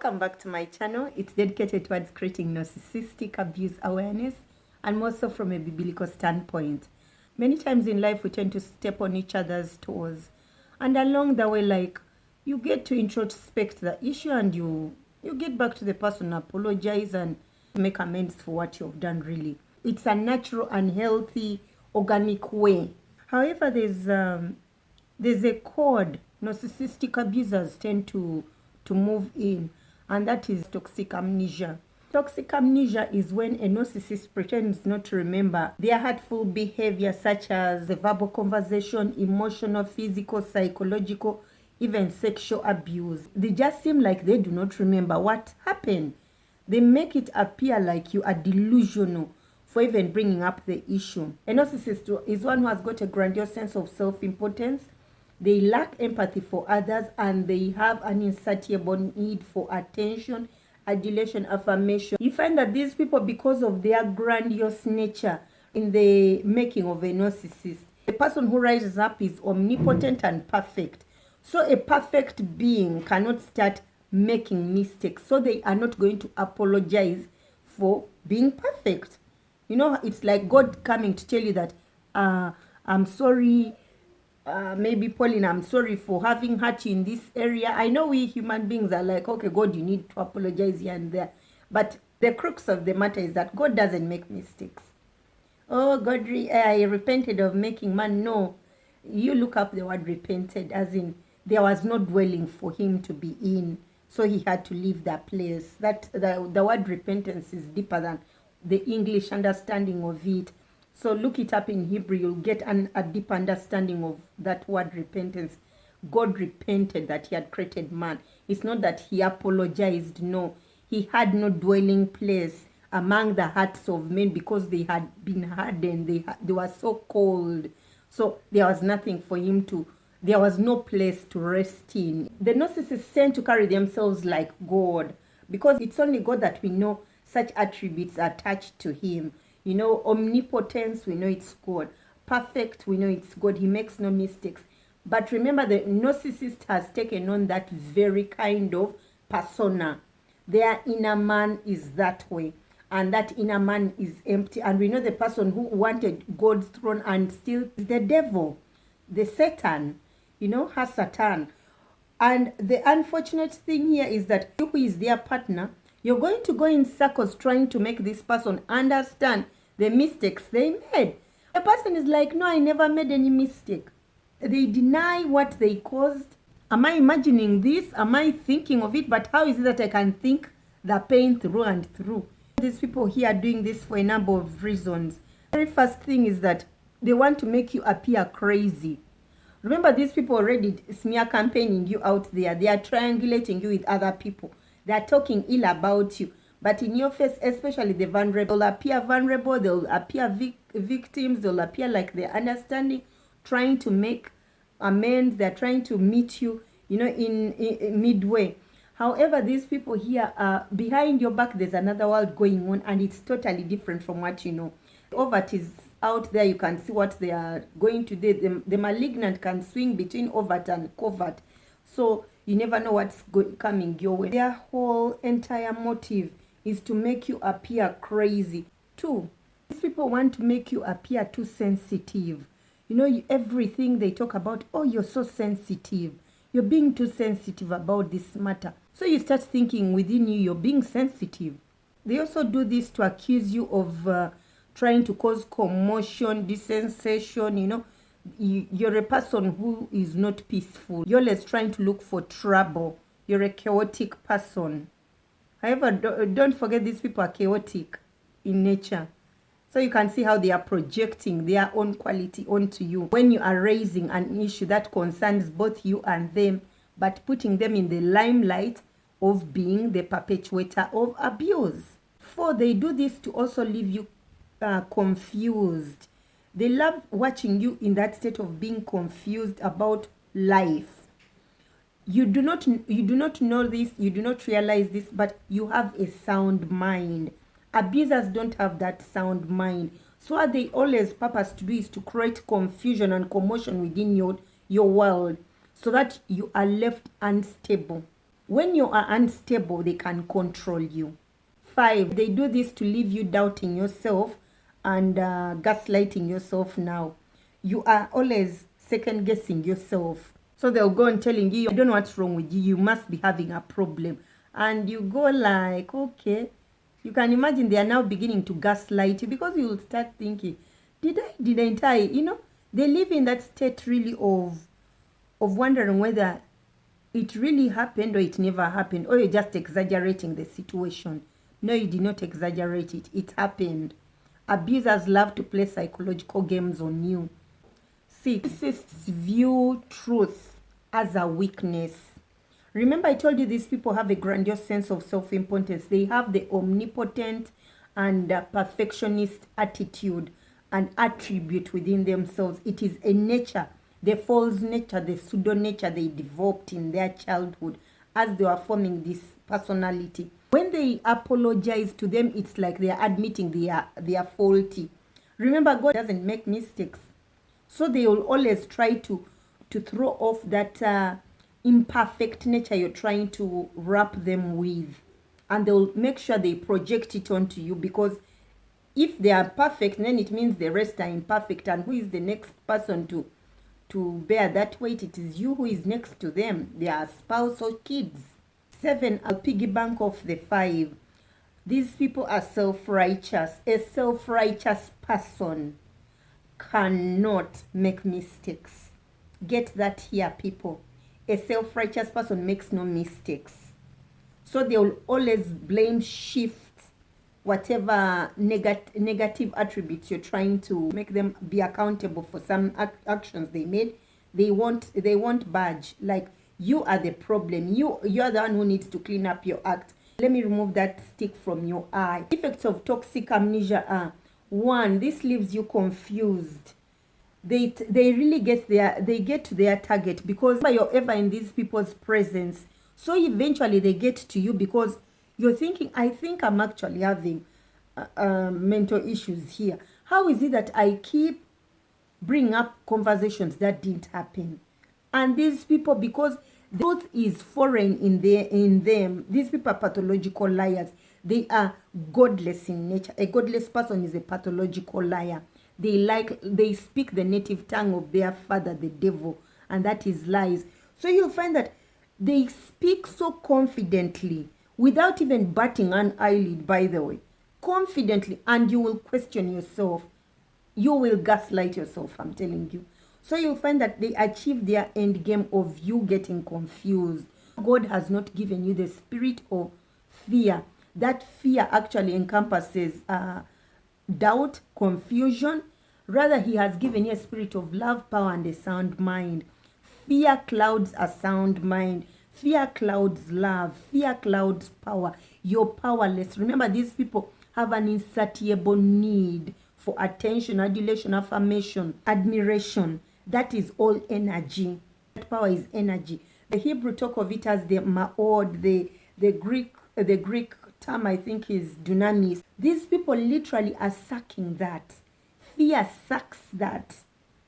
Welcome back to my channel. It's dedicated towards creating narcissistic abuse awareness, and more so from a biblical standpoint. Many times in life we tend to step on each other's toes, and along the way, like, you get to introspect the issue and you get back to the person, apologize and make amends for what you've done. Really, it's a natural and healthy organic way. However, there's a code narcissistic abusers tend to move in, and that is toxic amnesia. Toxic amnesia is when a narcissist pretends not to remember their hurtful behavior, such as the verbal conversation, emotional, physical, psychological, even sexual abuse. They just seem like they do not remember what happened. They make it appear like you are delusional for even bringing up the issue. A narcissist is one who has got a grandiose sense of self-importance. They lack empathy for others, and they have an insatiable need for attention, adulation, affirmation. You find that these people, because of their grandiose nature in the making of a narcissist, the person who rises up is omnipotent and perfect. So a perfect being cannot start making mistakes. So they are not going to apologize for being perfect. You know, it's like God coming to tell you that, I'm sorry, maybe Pauline, I'm sorry for having hurt you in this area. I know we human beings are like, okay, God, you need to apologize here and there. But the crux of the matter is that God doesn't make mistakes. Oh, God, I repented of making man. No, you look up the word repented, as in there was no dwelling for him to be in. So he had to leave that place. That the word repentance is deeper than the English understanding of it. So look it up in Hebrew, you'll get a deep understanding of that word repentance. God repented that he had created man. It's not that he apologized. No, he had no dwelling place among the hearts of men because they had been hardened. They were so cold. So there was nothing for him to, there was no place to rest in. The narcissists tend to carry themselves like God, because it's only God that we know such attributes attached to him. You know, omnipotence, we know it's God. Perfect, we know it's God. He makes no mistakes. But remember, the narcissist has taken on that very kind of persona. Their inner man is that way. And that inner man is empty. And we know the person who wanted God's throne and still is the devil, the Satan, you know, has Satan. And the unfortunate thing here is that you who is their partner, you're going to go in circles trying to make this person understand the mistakes they made. The person is like, no, I never made any mistake. They deny what they caused. Am I imagining this? Am I thinking of it? But how is it that I can think the pain through and through? These people here are doing this for a number of reasons. The very first thing is that they want to make you appear crazy. Remember, these people already smear campaigning you out there. They are triangulating you with other people. They are talking ill about you. But in your face, especially the vulnerable, they'll appear vulnerable, they'll appear victims, they'll appear like they're understanding, trying to make amends, they're trying to meet you, you know, in midway. However, these people here are behind your back, there's another world going on, and it's totally different from what you know. Overt is out there, you can see what they are going to do. The malignant can swing between overt and covert. So you never know what's coming your way. Their whole entire motive is to make you appear crazy. Two, these people want to make you appear too sensitive. You know, everything they talk about, oh, you're so sensitive. You're being too sensitive about this matter. So you start thinking within you, you're being sensitive. They also do this to accuse you of trying to cause commotion, dissensation, you know. You're a person who is not peaceful. You're always trying to look for trouble. You're a chaotic person. However, don't forget, these people are chaotic in nature. So you can see how they are projecting their own quality onto you when you are raising an issue that concerns both you and them, but putting them in the limelight of being the perpetuator of abuse. For they do this to also leave you confused. They love watching you in that state of being confused about life. You do not know this, you do not realize this, but you have a sound mind. Abusers don't have that sound mind. So what they always purpose to do is to create confusion and commotion within your world, so that you are left unstable. When you are unstable, they can control you. 5, they do this to leave you doubting yourself and gaslighting yourself now. You are always second guessing yourself. So they'll go on telling you, I don't know what's wrong with you. You must be having a problem. And you go like, okay. You can imagine they are now beginning to gaslight you because you will start thinking, didn't I? You know, they live in that state really of wondering whether it really happened or it never happened, or you're just exaggerating the situation. No, you did not exaggerate it. It happened. Abusers love to play psychological games on you. 6, narcissists view truth as a weakness. Remember, I told you these people have a grandiose sense of self-importance. They have the omnipotent and perfectionist attitude and attribute within themselves. It is a nature, the false nature, the pseudo nature they developed in their childhood as they were forming this personality. When they apologize to them, it's like they are admitting they are faulty. Remember, God doesn't make mistakes. So they will always try to throw off that imperfect nature you're trying to wrap them with. And they'll make sure they project it onto you, because if they are perfect, then it means the rest are imperfect. And who is the next person to bear that weight? It is you who is next to them, their spouse or kids. 7, I'll piggy bank off the 5. These people are self-righteous. A self-righteous person cannot make mistakes. Get that here, people. A self-righteous person makes no mistakes. So they will always blame, shift whatever negative attributes you're trying to make them be accountable for some actions they made. They won't budge. Like, you are the problem. You're the one who needs to clean up your act. Let me remove that stick from your eye. Effects of toxic amnesia are: 1, this leaves you confused. They really get to their target because you're ever in these people's presence. So eventually they get to you because you're thinking, I think I'm actually having mental issues here. How is it that I keep bringing up conversations that didn't happen? And these people, because the truth is foreign in them, these people are pathological liars. They are godless in nature. A godless person is a pathological liar. They speak the native tongue of their father, the devil, and that is lies. So you'll find that they speak so confidently without even batting an eyelid, by the way. Confidently, and you will question yourself. You will gaslight yourself, I'm telling you. So you'll find that they achieve their end game of you getting confused. God has not given you the spirit of fear. That fear actually encompasses doubt, confusion. Rather, he has given you a spirit of love, power, and a sound mind. Fear clouds a sound mind. Fear clouds love. Fear clouds power. You're powerless. Remember, these people have an insatiable need for attention, adulation, affirmation, admiration. That is all energy. That power is energy. The Hebrew talk of it as the ma'od. The Greek term, I think, is dunamis. These people literally are sucking that. Fear sucks that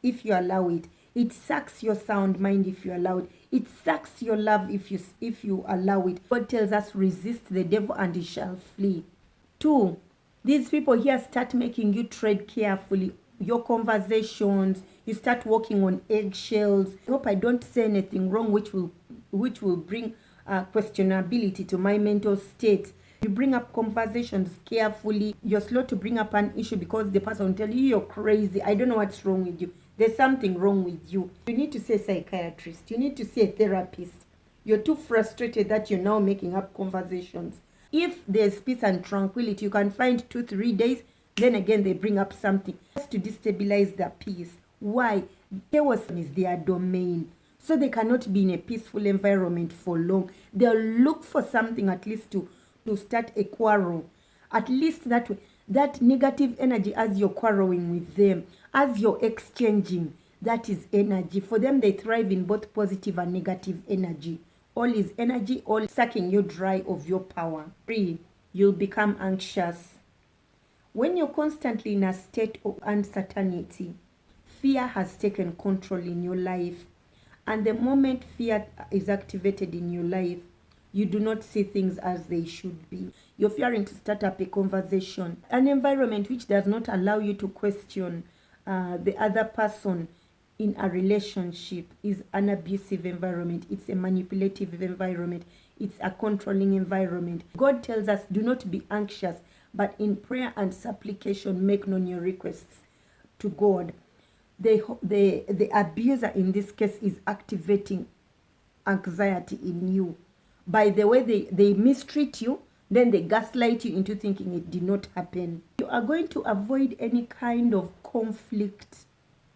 if you allow it. It sucks your sound mind if you allow it. It sucks your love if you allow it. God tells us, resist the devil and he shall flee. 2, these people here start making you tread carefully. Your conversations, you start walking on eggshells. I hope I don't say anything wrong which will bring questionability to my mental state. You bring up conversations carefully. You're slow to bring up an issue because the person will tell you, you're crazy. I don't know what's wrong with you. There's something wrong with you. You need to see a psychiatrist. You need to see a therapist. You're too frustrated that you're now making up conversations. If there's peace and tranquility, you can find 2-3 days. Then again, they bring up something just to destabilize their peace. Why? Chaos is their domain. So they cannot be in a peaceful environment for long. They'll look for something at least to start a quarrel. At least that way. That negative energy, as you're quarreling with them, as you're exchanging, that is energy. For them, they thrive in both positive and negative energy. All is energy, all sucking you dry of your power. 3, you'll become anxious. When you're constantly in a state of uncertainty, fear has taken control in your life. And the moment fear is activated in your life, You do not see things as they should be. You're fearing to start up a conversation. An environment which does not allow you to question the other person in a relationship is an abusive environment. It's a manipulative environment. It's a controlling environment. God tells us, do not be anxious, but in prayer and supplication, make known your requests to God. The abuser in this case is activating anxiety in you. By the way they mistreat you, then they gaslight you into thinking it did not happen. You are going to avoid any kind of conflict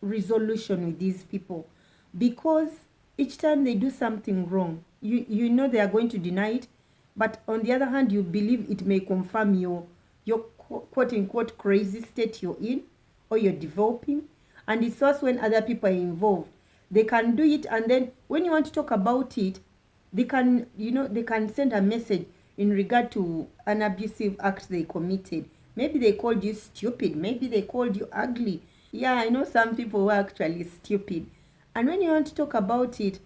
resolution with these people, because each time they do something wrong, you know they are going to deny it, but on the other hand, you believe it may confirm your quote-unquote crazy state you're in or you're developing. And it's also when other people are involved, they can do it, and then when you want to talk about it, they can, they can send a message in regard to an abusive act they committed. Maybe they called you stupid, maybe they called you ugly. Yeah, I know some people who are actually stupid. And when you want to talk about it,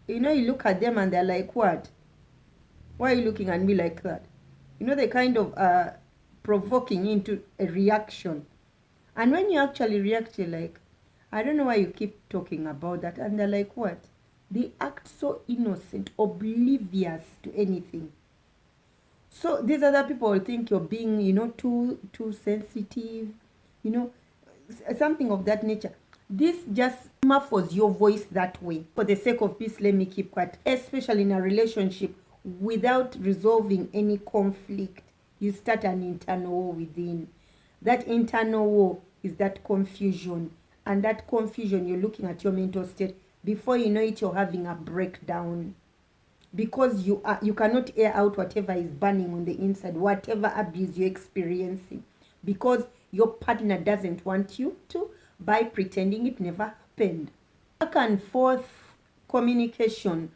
you look at them and they're like, what? Why are you looking at me like that? They kind of provoking into a reaction. And when you actually react, you're like, I don't know why you keep talking about that. And they're like, what? They act so innocent, oblivious to anything. So these other people will think you're being, too sensitive, something of that nature. This just muffles your voice that way. For the sake of peace, let me keep quiet. Especially in a relationship, without resolving any conflict, you start an internal war within. That internal war is that confusion. And that confusion, you're looking at your mental state. Before you know it, you're having a breakdown. Because you cannot air out whatever is burning on the inside, whatever abuse you're experiencing. Because your partner doesn't want you to, by pretending it never happened. Back and forth communication,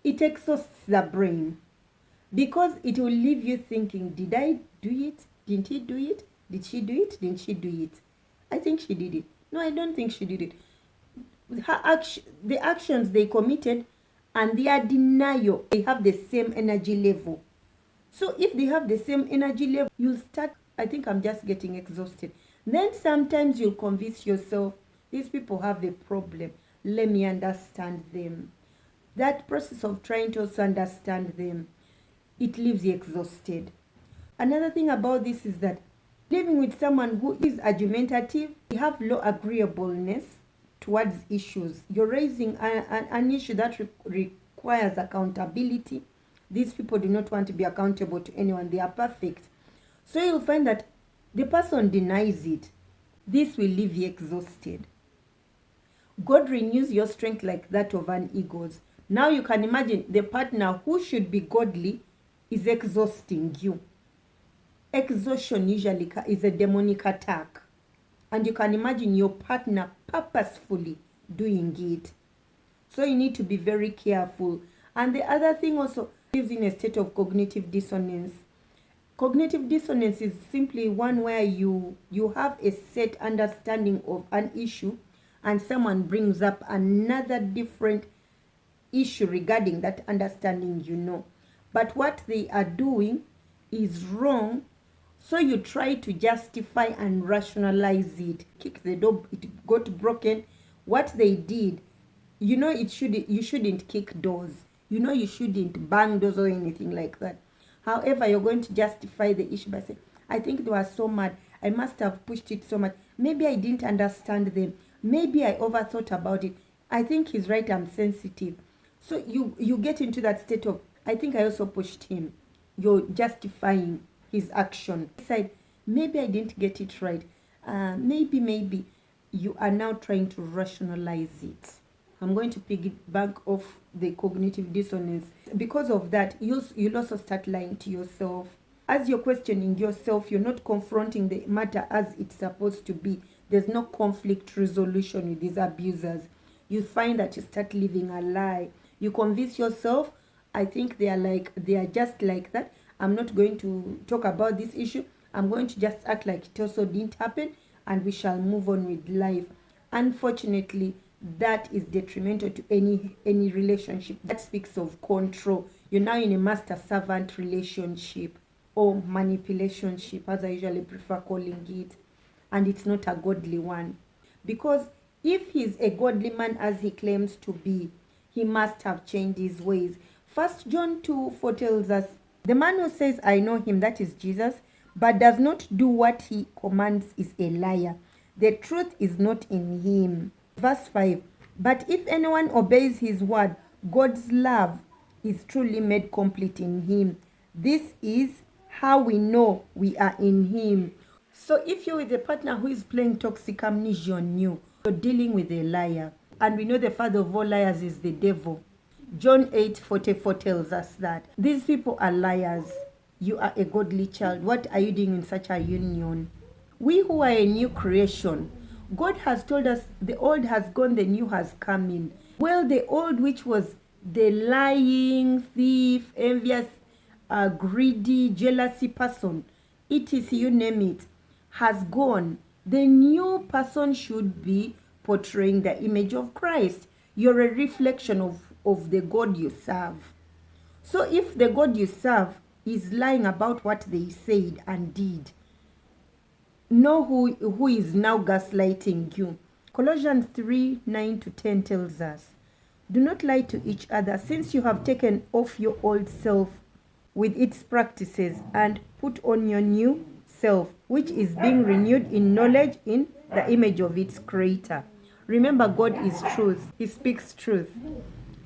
it exhausts the brain. Because it will leave you thinking, did I do it? Didn't he do it? Did she do it? Didn't she do it? I think she did it. No, I don't think she did it. The actions they committed and their denial, they have the same energy level. So if they have the same energy level, you'll start, I think I'm just getting exhausted. Then sometimes you'll convince yourself, these people have a problem. Let me understand them. That process of trying to also understand them, it leaves you exhausted. Another thing about this is that living with someone who is argumentative, you have low agreeableness towards issues. You're raising an issue that requires accountability. These people do not want to be accountable to anyone. They are perfect. So you'll find that the person denies it. This will leave you exhausted. God renews your strength like that of an eagle's. Now you can imagine the partner who should be godly is exhausting you. Exhaustion usually is a demonic attack. And you can imagine your partner purposefully doing it. So you need to be very careful. And the other thing also, lives in a state of cognitive dissonance. Cognitive dissonance is simply one where you have a set understanding of an issue and someone brings up another different issue regarding that understanding. But what they are doing is wrong. So you try to justify and rationalize it. Kick the door, it got broken. What they did, you shouldn't kick doors. You shouldn't bang doors or anything like that. However, you're going to justify the issue by saying, I think they were so mad. I must have pushed it so much. Maybe I didn't understand them. Maybe I overthought about it. I think he's right, I'm sensitive. So you get into that state of, I think I also pushed him. You're justifying his action. Decide, maybe I didn't get it right. Maybe you are now trying to rationalize it. I'm going to piggyback off the cognitive dissonance. Because of that, you'll also start lying to yourself. As you're questioning yourself, you're not confronting the matter as it's supposed to be. There's no conflict resolution with these abusers. You find that you start living a lie. You convince yourself, I think they are just like that. I'm not going to talk about this issue. I'm going to just act like it also didn't happen and we shall move on with life. Unfortunately, that is detrimental to any relationship. That speaks of control. You're now in a master-servant relationship, or manipulationship, as I usually prefer calling it, and it's not a godly one. Because if he's a godly man as he claims to be, he must have changed his ways. 1 John 2:4 tells us, the man who says, I know him, that is Jesus, but does not do what he commands is a liar. The truth is not in him. Verse 5, but if anyone obeys his word, God's love is truly made complete in him. This is how we know we are in him. So if you're with a partner who is playing toxic amnesia on you, you're dealing with a liar. And we know the father of all liars is the devil. John 8:44 tells us that these people are liars. You are a godly child. What are you doing in such a union? We who are a new creation, God has told us the old has gone, the new has come in. Well, the old, which was the lying, thief, envious, greedy, jealousy person, etc., you name it, has gone. The new person should be portraying the image of Christ. You're a reflection of the God you serve. So if the God you serve is lying about what they said and did, know who is now gaslighting you. Colossians 3:9-10 tells us, do not lie to each other, since you have taken off your old self with its practices and put on your new self, which is being renewed in knowledge in the image of its creator. Remember, God is truth. He speaks truth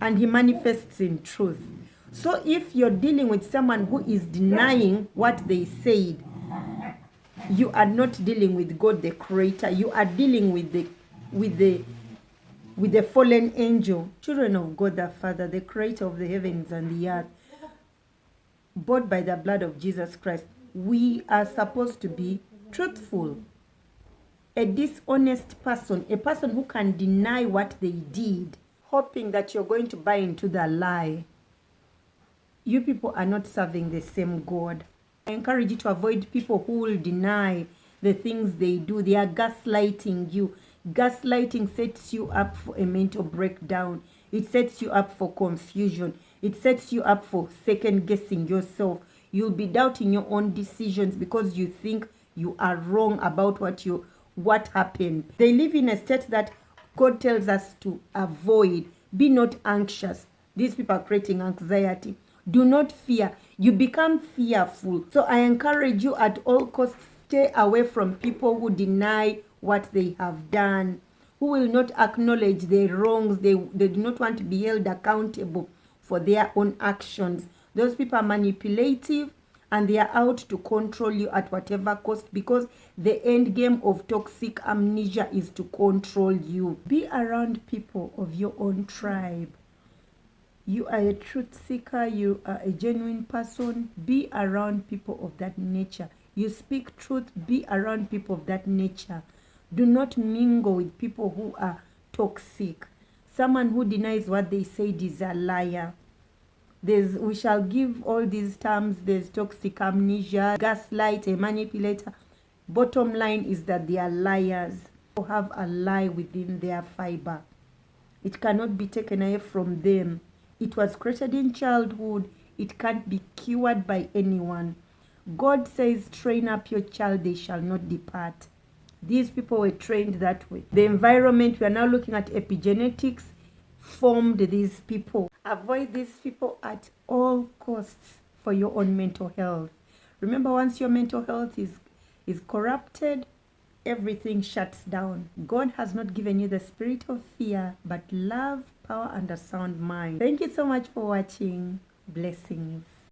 and he manifests in truth. So if you're dealing with someone who is denying what they said, you are not dealing with God the creator. You are dealing with the fallen angel. Children of God the Father, the creator of the heavens and the earth, bought by the blood of Jesus Christ. We are supposed to be truthful. A dishonest person, a person who can deny what they did, hoping that you're going to buy into the lie. You people are not serving the same God. I encourage you to avoid people who will deny the things they do. They are gaslighting you. Gaslighting sets you up for a mental breakdown. It sets you up for confusion. It sets you up for second guessing yourself. You'll be doubting your own decisions because you think you are wrong about what happened. They live in a state that God tells us to avoid. Be not anxious. These people are creating anxiety. Do not fear. You become fearful. So I encourage you at all costs, stay away from people who deny what they have done, who will not acknowledge their wrongs. They do not want to be held accountable for their own actions. Those people are manipulative and they are out to control you at whatever cost, because the end game of toxic amnesia is to control you. Be around people of your own tribe. You are a truth seeker. You are a genuine person. Be around people of that nature. You speak truth. Be around people of that nature. Do not mingle with people who are toxic. Someone who denies what they said is a liar. We shall give all these terms. There's toxic amnesia, gaslight, a manipulator. Bottom line is that they are liars who have a lie within their fiber. It cannot be taken away from them. It was created in childhood. It can't be cured by anyone. God says, train up your child, they shall not depart. These people were trained that way. The environment, we are now looking at epigenetics, formed these people. Avoid these people at all costs for your own mental health. Remember, once your mental health is corrupted, everything shuts down. God has not given you the spirit of fear, but love, power, and a sound mind. Thank you so much for watching. Blessings.